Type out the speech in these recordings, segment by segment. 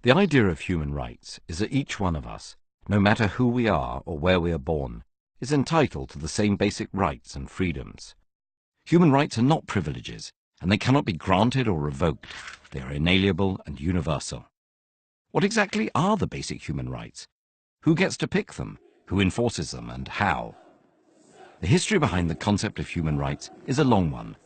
The idea of human rights is that each one of us, no matter who we are or where we are born, is entitled to the same basic rights and freedoms. Human rights are not privileges, and they cannot be granted or revoked. They are inalienable and universal. What exactly are the basic human rights? Who gets to pick them? Who enforces them, and how? The history behind the concept of human rights is a long one.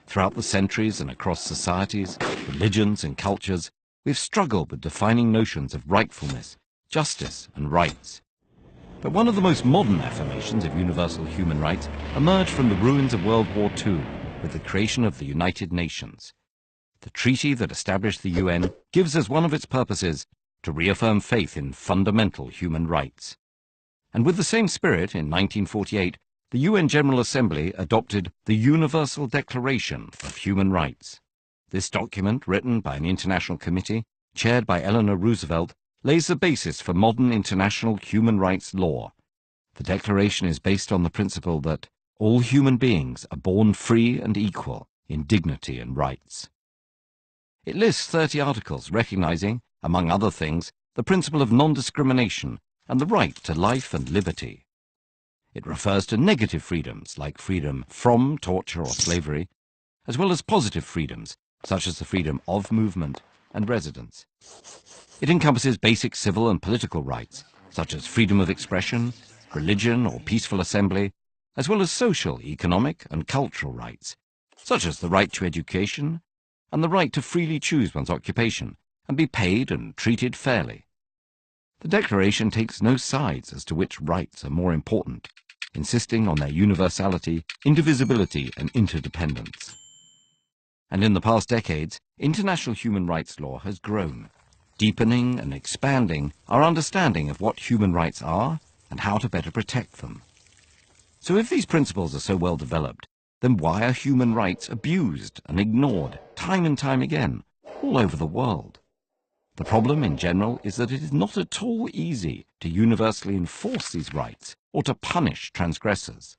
Throughout the centuries and across societies, religions and cultures, we've struggled with defining notions of rightfulness, justice and rights. But one of the most modern affirmations of universal human rights emerged from the ruins of World War II with the creation of the United Nations. The treaty that established the UN gives as one of its purposes to reaffirm faith in fundamental human rights. And with the same spirit, in 1948, the UN General Assembly adopted the Universal Declaration of Human Rights. This document, written by an international committee, chaired by Eleanor Roosevelt, lays the basis for modern international human rights law. The declaration is based on the principle that all human beings are born free and equal in dignity and rights. It lists 30 articles recognizing, among other things, the principle of non-discrimination and the right to life and liberty. It refers to negative freedoms like freedom from torture or slavery, as well as positive freedoms such as the freedom of movement and residence. It encompasses basic civil and political rights such as freedom of expression, religion or peaceful assembly, as well as social, economic and cultural rights such as the right to education and the right to freely choose one's occupation and be paid and treated fairly. The Declaration takes no sides as to which rights are more important, insisting on their universality, indivisibility and interdependence. And in the past decades, international human rights law has grown, deepening and expanding our understanding of what human rights are and how to better protect them. So if these principles are so well developed, then why are human rights abused and ignored time and time again all over the world? The problem in general is that it is not at all easy to universally enforce these rights or to punish transgressors.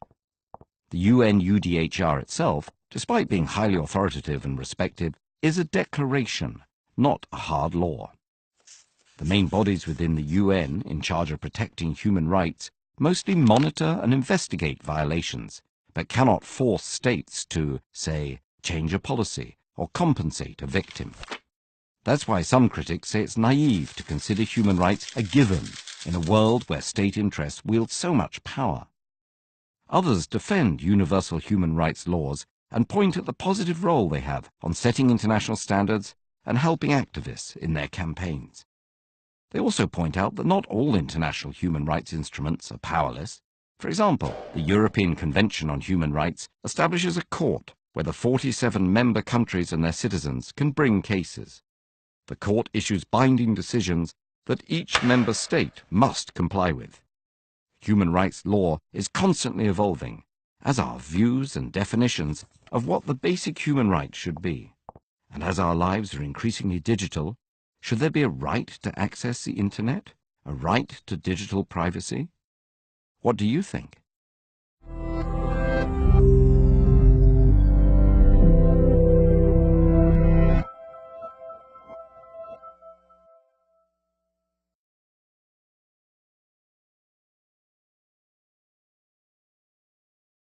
The UN UDHR itself, despite being highly authoritative and respected, is a declaration, not a hard law. The main bodies within the UN in charge of protecting human rights mostly monitor and investigate violations, but cannot force states to, say, change a policy or compensate a victim. That's why some critics say it's naive to consider human rights a given in a world where state interests wield so much power. Others defend universal human rights laws and point at the positive role they have on setting international standards and helping activists in their campaigns. They also point out that not all international human rights instruments are powerless. For example, the European Convention on Human Rights establishes a court where the 47 member countries and their citizens can bring cases. The court issues binding decisions that each member state must comply with. Human rights law is constantly evolving, as are views and definitions of what the basic human rights should be. And as our lives are increasingly digital, should there be a right to access the internet? A right to digital privacy? What do you think?